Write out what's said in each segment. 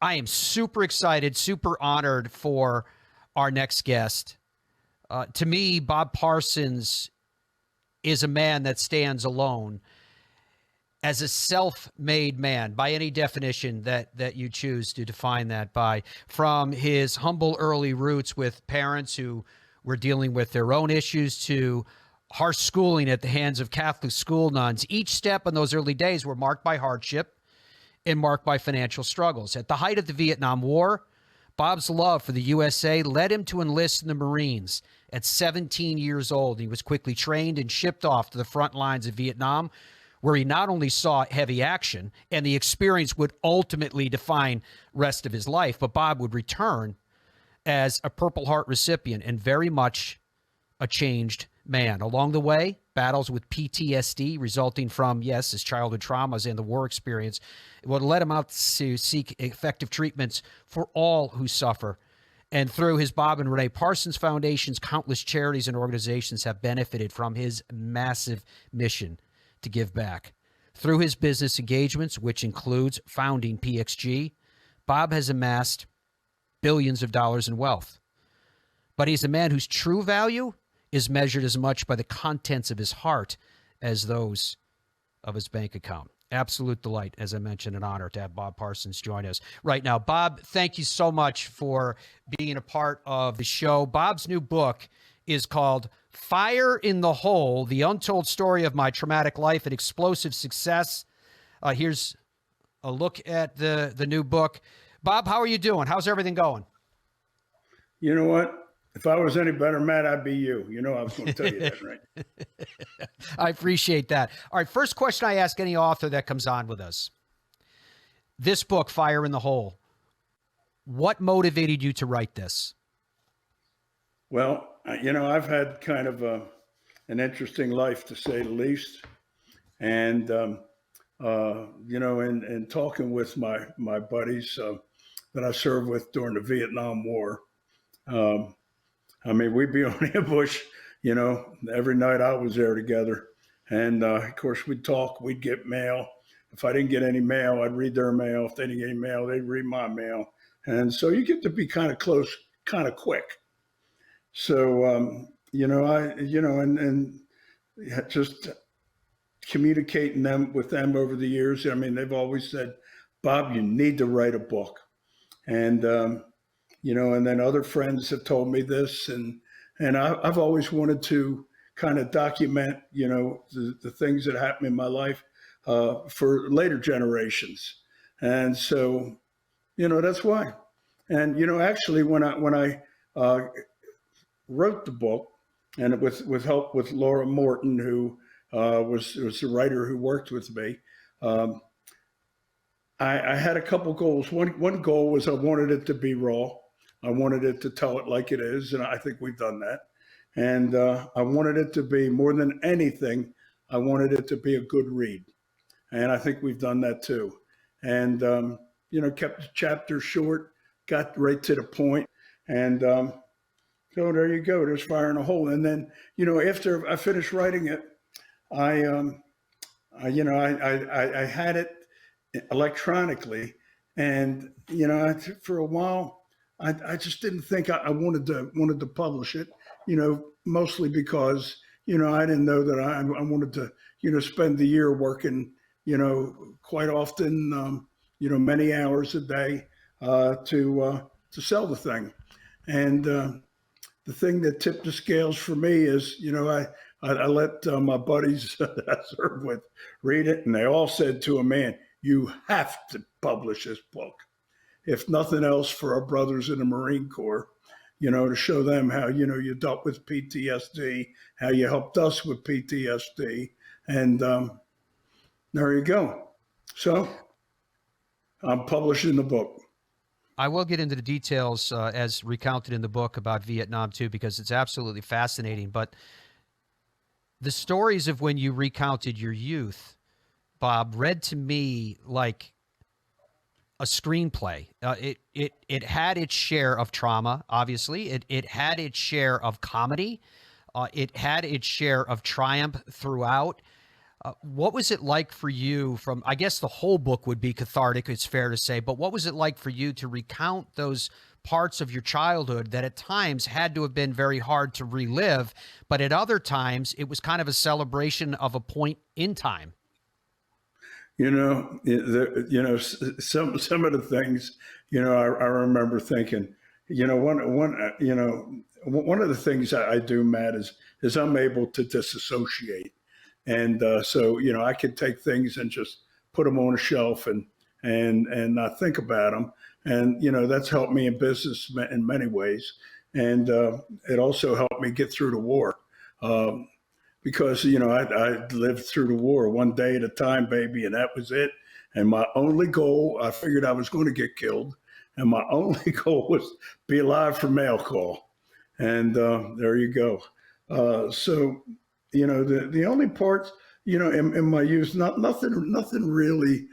I am super excited, super honored for our next guest. To me, Bob Parsons is a man that stands alone as a self-made man by any definition that you choose to define that by. From his humble early roots with parents who were dealing with their own issues to harsh schooling at the hands of Catholic school nuns, each step in those early days were marked by hardship and marked by financial struggles. At the height of the Vietnam War, Bob's love for the USA led him to enlist in the Marines. At 17 years old, he was quickly trained and shipped off to the front lines of Vietnam, where he not only saw heavy action, and the experience would ultimately define the rest of his life, but Bob would return as a Purple Heart recipient and very much a changed man. Along the way, battles with PTSD resulting from, yes, his childhood traumas and the war experience would let him out to seek effective treatments for all who suffer. And through his Bob and Renee Parsons Foundations, countless charities and organizations have benefited from his massive mission to give back. Through his business engagements, which includes founding PXG, Bob has amassed billions of dollars in wealth. But he's a man whose true value is measured as much by the contents of his heart as those of his bank account. Absolute delight, as I mentioned, an honor to have Bob Parsons join us right now. Bob, thank you so much for being a part of the show. Bob's new book is called Fire in the Hole, The Untold Story of My Traumatic Life and Explosive Success. Here's a look at the new book. Bob, how are you doing? How's everything going? You know what? If I was any better, Matt, I'd be you. You know I was going to tell you that, right? I appreciate that. All right, first question I ask any author that comes on with us. This book, Fire in the Hole, what motivated you to write this? Well, you know, I've had kind of an interesting life, to say the least. And, you know, in talking with my buddies that I served with during the Vietnam War, I mean, we'd be on ambush, you know, every night I was there together. And, of course, we'd talk, we'd get mail. If I didn't get any mail, I'd read their mail. If they didn't get any mail, they'd read my mail. And so you get to be kind of close, kind of quick. So, you know, and just communicating with them over the years. I mean, they've always said, Bob, you need to write a book. And, you know, and then other friends have told me this, and I've always wanted to kind of document, you know, the things that happened in my life for later generations. And so, you know, that's why. And, you know, actually, when I wrote the book, and with help with Laura Morton, who was the writer who worked with me, I had a couple goals. One goal was I wanted it to be raw. I wanted it to tell it like it is, and I think we've done that. And I wanted it to be, more than anything, I wanted it to be a good read. And I think we've done that too. And, you know, kept the chapter short, got right to the point. And so there you go, there's Fire in a Hole. And then, you know, after I finished writing it, I had it electronically. And, you know, for a while, I just didn't think I wanted to publish it, you know, mostly because, you know, I didn't know that I wanted to, you know, spend the year working, you know, quite often, you know, many hours a day to sell the thing. And the thing that tipped the scales for me is, you know, I let my buddies that I served with read it, and they all said to a man, you have to publish this book. If nothing else, for our brothers in the Marine Corps, you know, to show them how, you know, you dealt with PTSD, how you helped us with PTSD. And there you go. So I'm publishing the book. I will get into the details as recounted in the book about Vietnam too, because it's absolutely fascinating. But the stories of when you recounted your youth, Bob, read to me like a screenplay. It had its share of trauma, obviously. It had its share of comedy. It had its share of triumph throughout. What was it like for you from, I guess the whole book would be cathartic, it's fair to say, but what was it like for you to recount those parts of your childhood that at times had to have been very hard to relive, but at other times it was kind of a celebration of a point in time? Some of the things, I remember thinking, one of the things I do, Matt, is I'm able to disassociate. And so, I could take things and just put them on a shelf and not think about them. And, that's helped me in business in many ways. And it also helped me get through the war. Because I lived through the war one day at a time, baby, and that was it. And my only goal, I figured I was going to get killed, and my only goal was be alive for mail call. And there you go. So the only parts, in my youth, nothing really,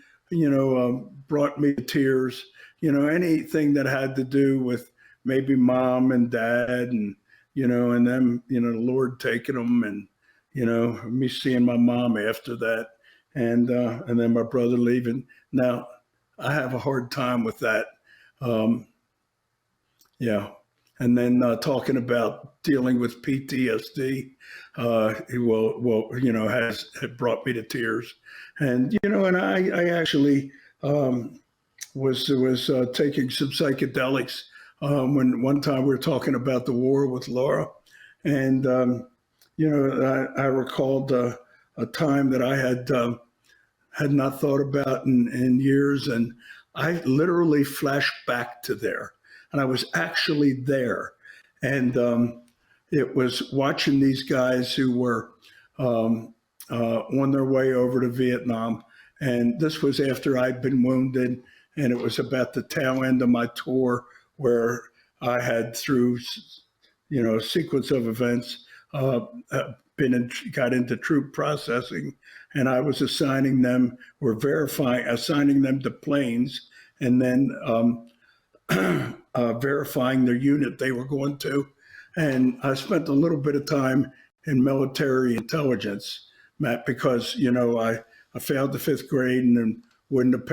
brought me to tears. Anything that had to do with maybe mom and dad, and and them, the Lord taking them, and me seeing my mom after that, and then my brother leaving. Now, I have a hard time with that. Yeah. And then talking about dealing with PTSD, has brought me to tears. And, and I actually was taking some psychedelics when one time we were talking about the war with Laura. And, I recalled a time that I had not thought about in years. And I literally flashed back to there. And I was actually there. And it was watching these guys who were on their way over to Vietnam. And this was after I'd been wounded. And it was about the tail end of my tour where I had, through, a sequence of events, got into troop processing. And I was assigning them to planes, and then verifying their unit they were going to. And I spent a little bit of time in military intelligence, Matt, because, I failed the 5th grade and then wouldn't have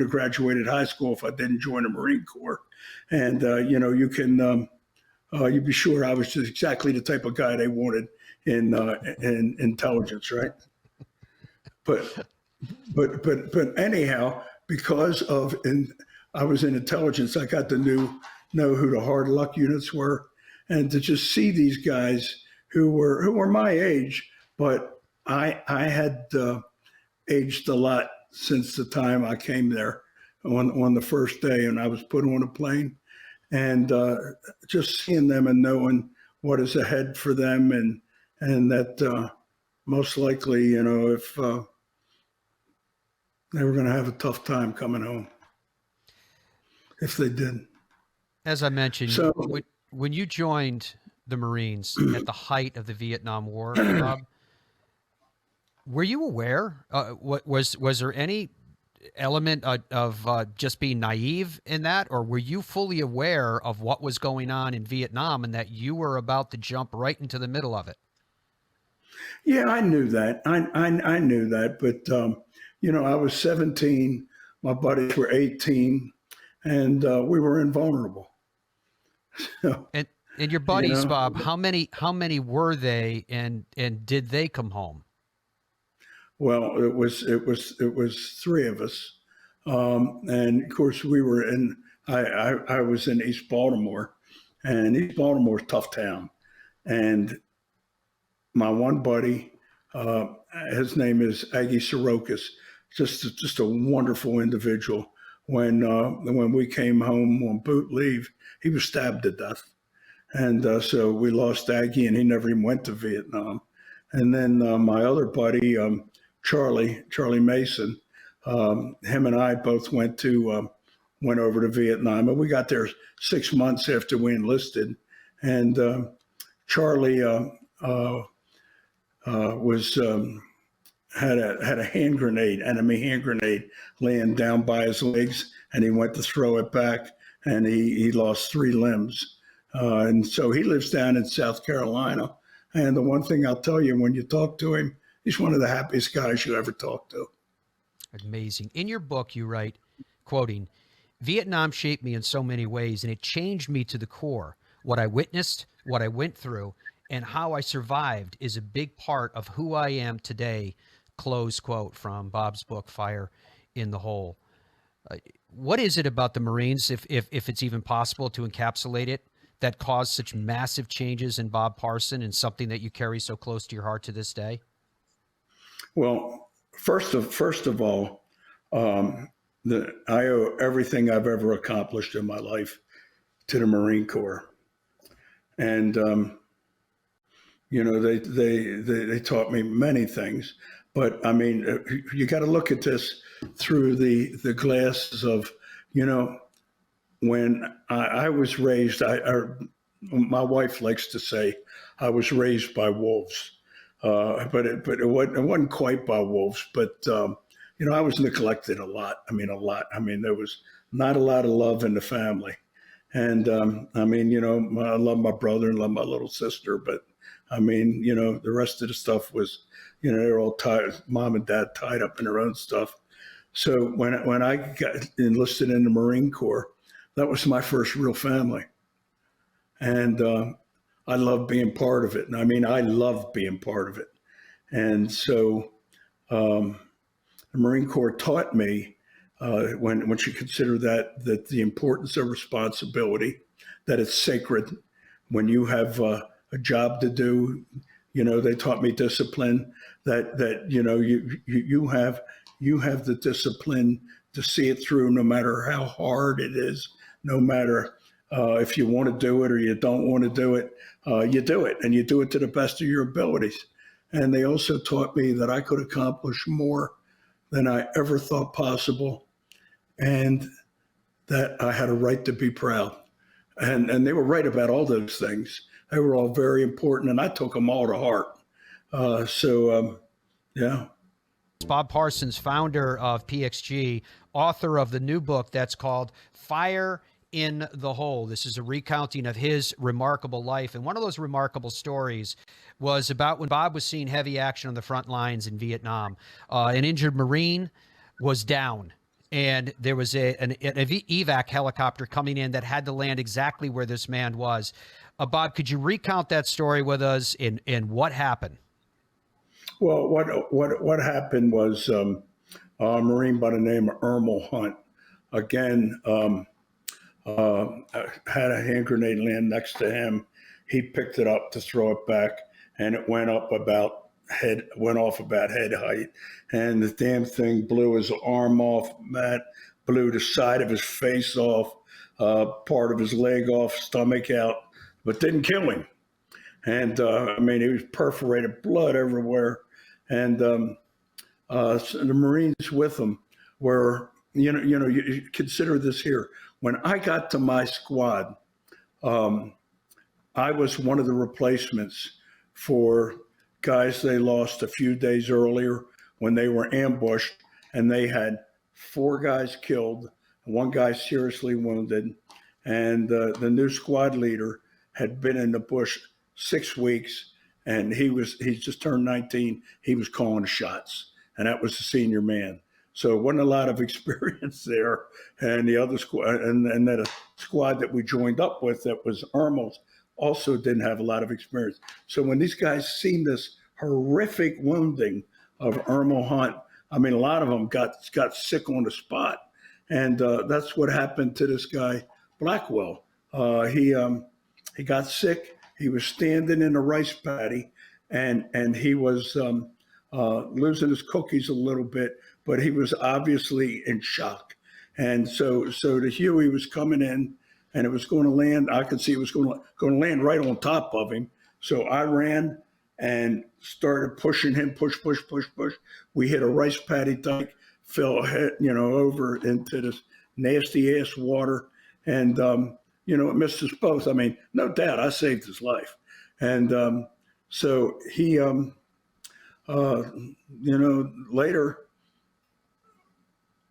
graduated high school if I didn't join the Marine Corps. And, you'd be sure I was just exactly the type of guy they wanted in intelligence, right? But anyhow, because I was in intelligence, I got to know who the hard luck units were, and to just see these guys who were my age, but I had aged a lot since the time I came there on the first day, and I was put on a plane, and just seeing them and knowing what is ahead for them, and that most likely, if they were going to have a tough time coming home, if they did. As I mentioned, So, when you joined the Marines at the height of the Vietnam War, Bob, were you aware? Was there any element of just being naive in that, or were you fully aware of what was going on in Vietnam and that you were about to jump right into the middle of it? yeah, I knew that. I knew that, but I was 17. My buddies were 18, and we were invulnerable. So, And your buddies, Bob, how many were they, and did they come home? well, it was 3 of us, and of course we were in. I was in East Baltimore, and East Baltimore's a tough town, and my one buddy, his name is Aggie Sorokas, just a wonderful individual. When we came home on boot leave, he was stabbed to death, and so we lost Aggie, and he never even went to Vietnam. And then my other buddy, Charlie Mason, him and I both went over to Vietnam, and we got there 6 months after we enlisted. And Charlie was had a hand grenade, enemy hand grenade, laying down by his legs, and he went to throw it back, and he lost 3 limbs. And so he lives down in South Carolina. And the one thing I'll tell you, when you talk to him, he's one of the happiest guys you ever talk to. Amazing. In your book, you write, quoting, Vietnam shaped me in so many ways, and it changed me to the core. What I witnessed, what I went through, and how I survived is a big part of who I am today. Close quote from Bob's book, Fire in the Hole. What is it about the Marines, if it's even possible to encapsulate it, that caused such massive changes in Bob Parson and something that you carry so close to your heart to this day? Well, first of all, I owe everything I've ever accomplished in my life to the Marine Corps, and they taught me many things. But I mean, you got to look at this through the glasses of, when I was raised. My wife likes to say I was raised by wolves, but it wasn't quite by wolves. But I was neglected a lot. I mean, a lot. I mean, there was not a lot of love in the family, and I love my brother and love my little sister, but I mean, the rest of the stuff was, they're all tied, mom and dad tied up in their own stuff. So when I got enlisted in the Marine Corps, that was my first real family. And I love being part of it. And I mean, I love being part of it. And so the Marine Corps taught me when you consider that the importance of responsibility, that it's sacred. When you have a job to do, they taught me discipline, that you have the discipline to see it through, no matter how hard it is, no matter if you want to do it or you don't want to do it, you do it, and you do it to the best of your abilities. And they also taught me that I could accomplish more than I ever thought possible, and that I had a right to be proud. And they were right about all those things. They were all very important, and I took them all to heart. Yeah. Bob Parsons, founder of PXG, author of the new book that's called Fire in the Hole. This is a recounting of his remarkable life. And one of those remarkable stories was about when Bob was seeing heavy action on the front lines in Vietnam. An injured Marine was down, and there was an evac helicopter coming in that had to land exactly where this man was. Bob, could you recount that story with us and what happened? Well, what happened was a Marine by the name of Ermal Hunt, again, had a hand grenade land next to him. He picked it up to throw it back, and it went off about head height, and the damn thing blew his arm off, Matt, blew the side of his face off, part of his leg off, stomach out, but didn't kill him. And I mean, he was perforated, blood everywhere. And so the Marines with him were, you consider this here. When I got to my squad, I was one of the replacements for guys they lost a few days earlier when they were ambushed, and they had 4 guys killed, 1 guy seriously wounded, and the new squad leader had been in the bush 6 weeks, and he just turned 19. He was calling the shots, and that was the senior man. So it wasn't a lot of experience there. And the other squad, and then a squad that we joined up with that was Ermal's, also didn't have a lot of experience. So when these guys seen this horrific wounding of Ermal Hunt, I mean, a lot of them got sick on the spot, and that's what happened to this guy Blackwell. He got sick. He was standing in a rice paddy, and he was losing his cookies a little bit, but he was obviously in shock. And so the Huey was coming in, and it was going to land. I could see it was going to land right on top of him. So I ran and started pushing him, push. We hit a rice paddy dike, fell over into this nasty ass water, and it missed us both. I mean, no doubt, I saved his life, and so he, later,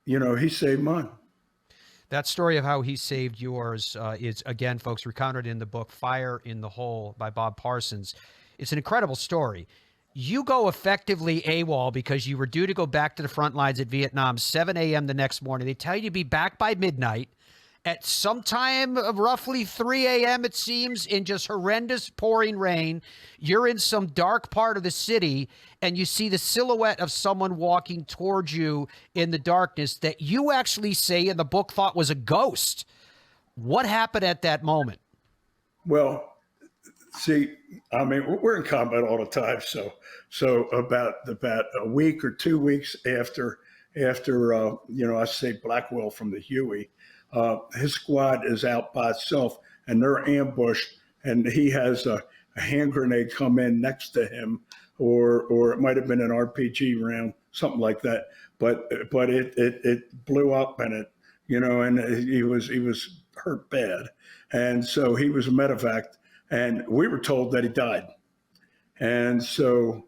he saved mine. That story of how he saved yours is, again, folks, recounted in the book Fire in the Hole by Bob Parsons. It's an incredible story. You go effectively AWOL because you were due to go back to the front lines at Vietnam 7 a.m. the next morning. They tell you to be back by midnight. At some time of roughly 3 a.m., it seems, in just horrendous pouring rain, you're in some dark part of the city, and you see the silhouette of someone walking towards you in the darkness that you actually say in the book thought was a ghost. What happened at that moment? Well, see, I mean, we're in combat all the time. So about a week or 2 weeks after I say Blackwell from the Huey, his squad is out by itself and they're ambushed, and he has a hand grenade come in next to him, or it might have been an RPG round, something like that. But it blew up, and and he was hurt bad, and so he was medevaced, and we were told that he died. And so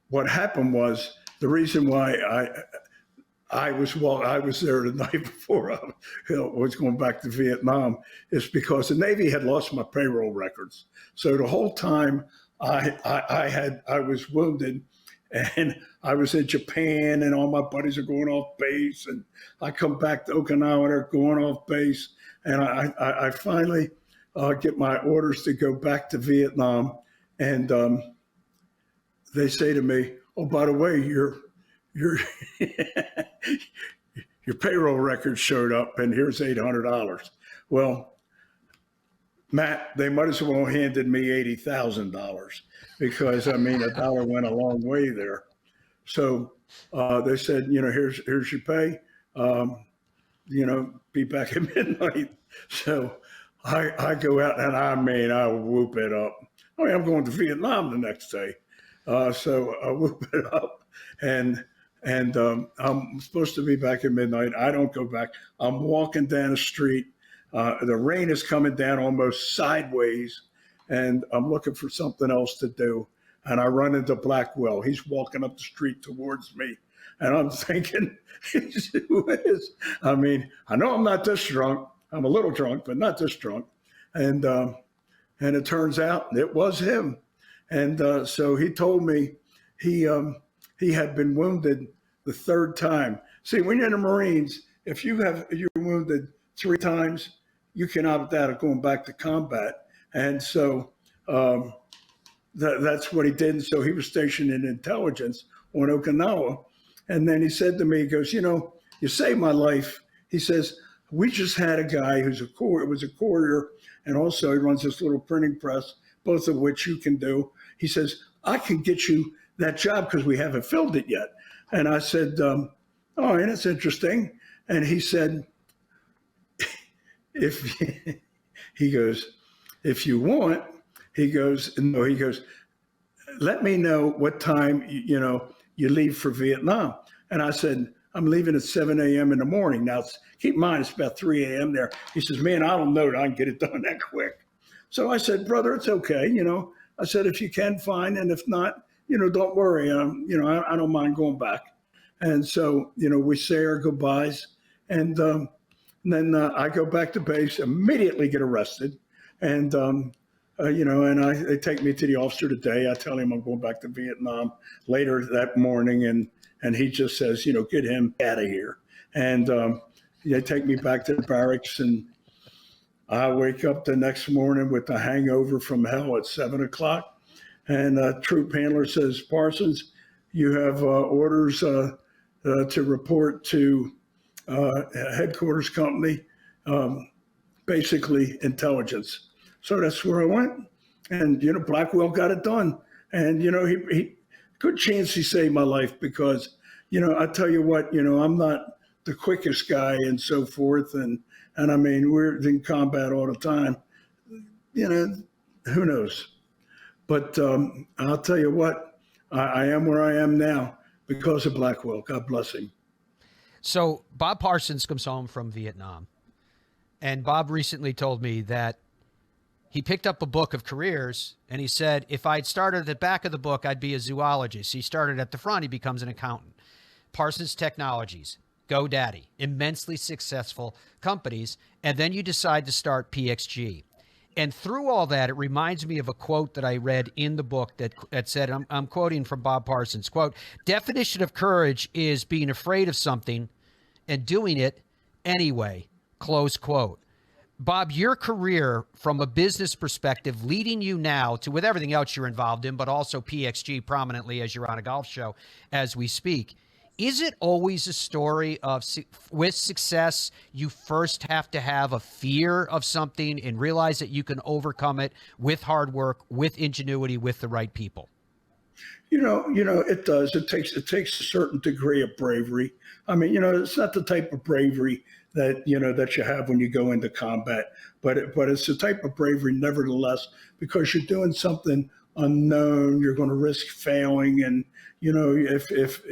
what happened was, the reason why I was there the night before I was going back to Vietnam is because the Navy had lost my payroll records. So the whole time I was wounded, and I was in Japan, and all my buddies are going off base, and I come back to Okinawa, they're going off base, and I finally get my orders to go back to Vietnam, and they say to me, "Oh, by the way, your your payroll records showed up, and here's $800." Well, Matt, they might as well have handed me $80,000, because I mean, a dollar went a long way there. So they said, here's your pay. Be back at midnight. So I go out, and I whoop it up. I mean, I'm going to Vietnam the next day. So I whoop it up, and I'm supposed to be back at midnight. I don't go back. I'm walking down the street. The rain is coming down almost sideways, and I'm looking for something else to do. And I run into Blackwell. He's walking up the street towards me, and I'm thinking, who is? I mean, I know I'm not this drunk. I'm a little drunk, but not this drunk. And it turns out it was him. And so he told me he had been wounded the third time. See, when you're in the Marines, if you're wounded 3 times, you can opt out of going back to combat. And so that's what he did. And so he was stationed in intelligence on Okinawa. And then he said to me, he goes, you saved my life. He says, we just had a guy who's was a courier, and also he runs this little printing press, both of which you can do. He says, I can get you that job because we haven't filled it yet. And I said, oh, and that's interesting. And he said, he goes, if you want, he goes, let me know what time, you leave for Vietnam. And I said, I'm leaving at 7 a.m. in the morning. Now, keep in mind, it's about 3 a.m. there. He says, man, I don't know that I can get it done that quick. So I said, brother, it's okay. I said, if you can, fine. And if not, don't worry. I don't mind going back. And so, we say our goodbyes. And then I go back to base, immediately get arrested. And, they take me to the officer today. I tell him I'm going back to Vietnam later that morning. And he just says, get him out of here. And they take me back to the barracks, and I wake up the next morning with a hangover from hell at 7 o'clock. And a troop handler says, Parsons, you have orders to report to headquarters company, basically intelligence. So that's where I went. And, Blackwell got it done. And, he good chance he saved my life, because, I tell you what, I'm not the quickest guy and so forth. And I mean, we're in combat all the time. Who knows? But I'll tell you what, I am where I am now because of Blackwell. God bless him. So Bob Parsons comes home from Vietnam, and Bob recently told me that he picked up a book of careers, and he said, if I'd started at the back of the book, I'd be a zoologist. He started at the front. He becomes an accountant. Parsons Technologies, GoDaddy, immensely successful companies. And then you decide to start PXG. And through all that, it reminds me of a quote that I read in the book that said, I'm quoting from Bob Parsons, quote, definition of courage is being afraid of something and doing it anyway, close quote. Bob, your career from a business perspective, leading you now to with everything else you're involved in, but also PXG prominently as you're on a golf show as we speak. Is it always a story of with success, you first have to have a fear of something and realize that you can overcome it with hard work, with ingenuity, with the right people? It does. It takes a certain degree of bravery. I mean, it's not the type of bravery that that you have when you go into combat, but it's the type of bravery, nevertheless, because you're doing something unknown. You're going to risk failing, and if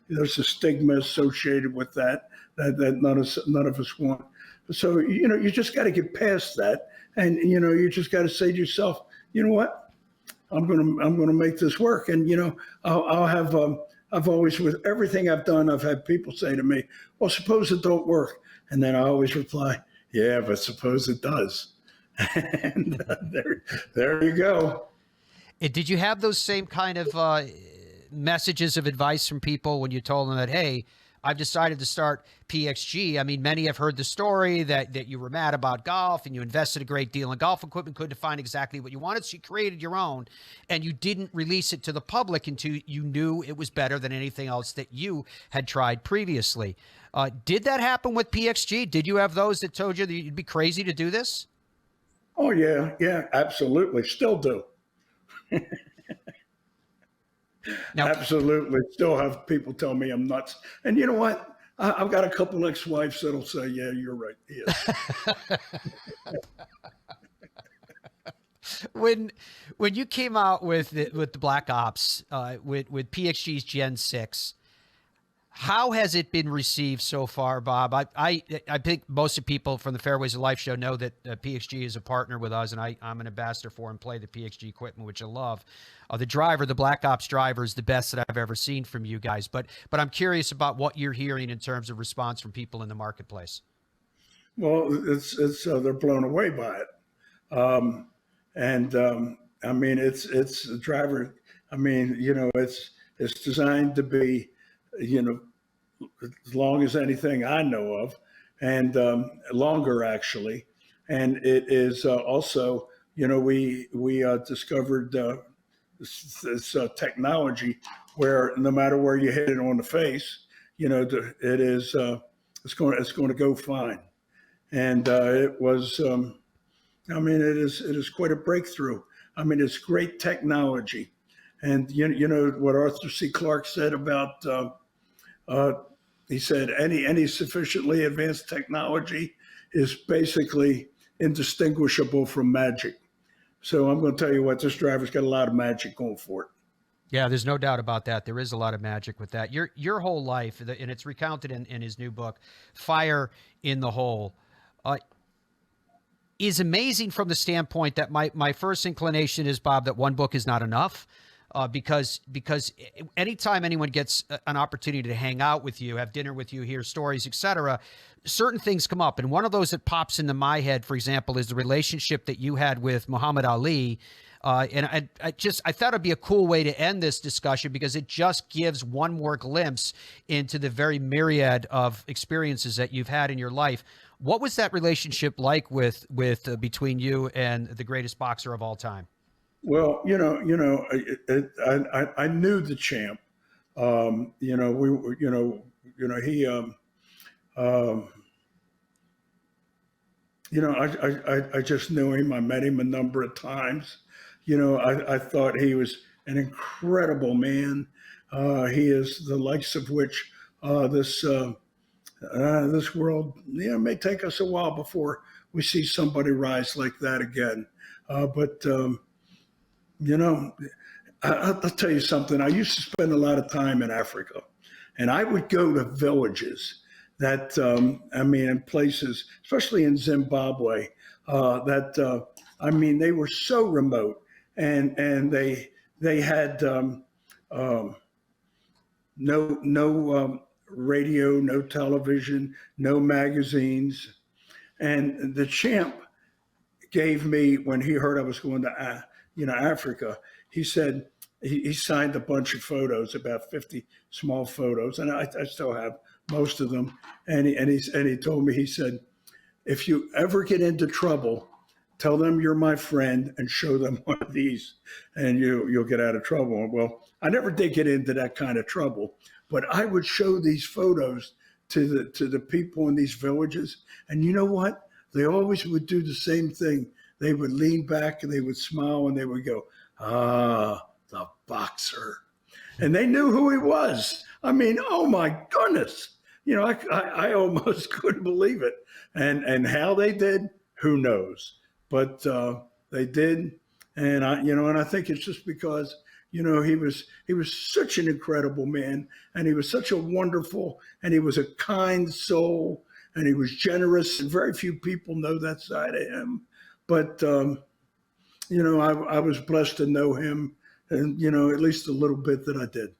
there's a stigma associated with that none of us want. So you just got to get past that, and you just got to say to yourself, you know what? I'm gonna make this work, and I'll have. I've always, with everything I've done, I've had people say to me, "Well, suppose it don't work," and then I always reply, "Yeah, but suppose it does." And there you go. Did you have those same kind of messages of advice from people when you told them that, hey, I've decided to start PXG? I mean, many have heard the story that you were mad about golf and you invested a great deal in golf equipment, couldn't find exactly what you wanted, so you created your own, and you didn't release it to the public until you knew it was better than anything else that you had tried previously. Did that happen with PXG? Did you have those that told you that you'd be crazy to do this? Oh yeah, absolutely, still do. Now, Absolutely. Still have people tell me I'm nuts. And you know what? I've got a couple ex-wives that'll say, yeah, you're right. He is. when you came out with the Black Ops with PXG's Gen 6, how has it been received so far, Bob? I think most of the people from the Fairways of Life show know that PXG is a partner with us, and I'm an ambassador for and play the PXG equipment, which I love. The Black Ops driver, is the best that I've ever seen from you guys. But I'm curious about what you're hearing in terms of response from people in the marketplace. Well, it's they're blown away by it, I mean it's a driver. I mean it's designed to be as long as anything I know of, and longer actually. And it is also, we discovered this technology where no matter where you hit it on the face, it is it's going to go fine. And it was, I mean, it is quite a breakthrough. I mean, it's great technology. And you know what Arthur C. Clarke said about he said any sufficiently advanced technology is basically indistinguishable from magic. So I'm going to tell you what, this driver's got a lot of magic going for it. Yeah, there's no doubt about that. There is a lot of magic with that. Your whole life, and it's recounted in his new book, Fire in the Hole, is amazing from the standpoint that my first inclination is, Bob, that one book is not enough. Because anytime anyone gets an opportunity to hang out with you, have dinner with you, hear stories, etc., certain things come up. And one of those that pops into my head, for example, is the relationship that you had with Muhammad Ali. And I thought it'd be a cool way to end this discussion because it just gives one more glimpse into the very myriad of experiences that you've had in your life. What was that relationship like with between you and the greatest boxer of all time? Well, I knew the champ. We were, he, I just knew him. I met him a number of times. I thought he was an incredible man. He is the likes of which this world, may take us a while before we see somebody rise like that again. But I'll tell you something. I used to spend a lot of time in Africa, and I would go to villages that, in places, especially in Zimbabwe, they were so remote, and they had no radio, no television, no magazines, and the champ gave me, when he heard I was going to, Africa, he said, he signed a bunch of photos, about 50 small photos, and I still have most of them. And he told me, he said, if you ever get into trouble, tell them you're my friend and show them one of these, and you'll get out of trouble. Well, I never did get into that kind of trouble, but I would show these photos to the people in these villages, and you know what? They always would do the same thing. They would lean back and they would smile and they would go, "Ah, the boxer," and they knew who he was. I mean, oh my goodness! I almost couldn't believe it, and how they did, who knows? But they did, and I think it's just because he was such an incredible man, and he was such a wonderful, and he was a kind soul, and he was generous, and very few people know that side of him. But I was blessed to know him, and at least a little bit that I did.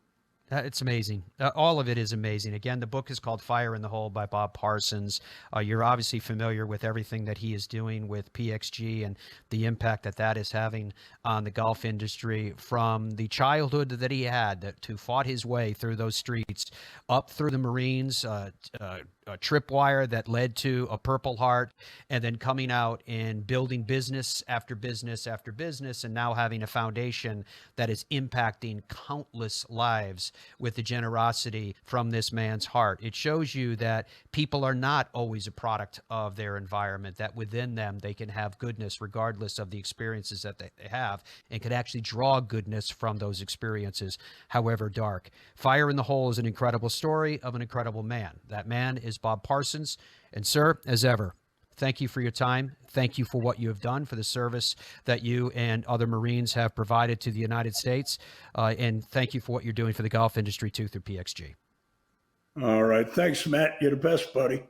It's amazing. All of it is amazing. Again, the book is called Fire in the Hole by Bob Parsons. You're obviously familiar with everything that he is doing with PXG and the impact that is having on the golf industry, from the childhood that he had to fought his way through those streets, up through the Marines, a tripwire that led to a Purple Heart, and then coming out and building business after business after business, and now having a foundation that is impacting countless lives with the generosity from this man's heart. It shows you that people are not always a product of their environment, that within them they can have goodness regardless of the experiences that they have, and can actually draw goodness from those experiences, however dark. Fire in the Hole is an incredible story of an incredible man. That man is Bob Parsons. And sir, as ever, thank you for your time. Thank you for what you have done, for the service that you and other Marines have provided to the United States. And thank you for what you're doing for the golf industry too through PXG. All right. Thanks, Matt. You're the best, buddy.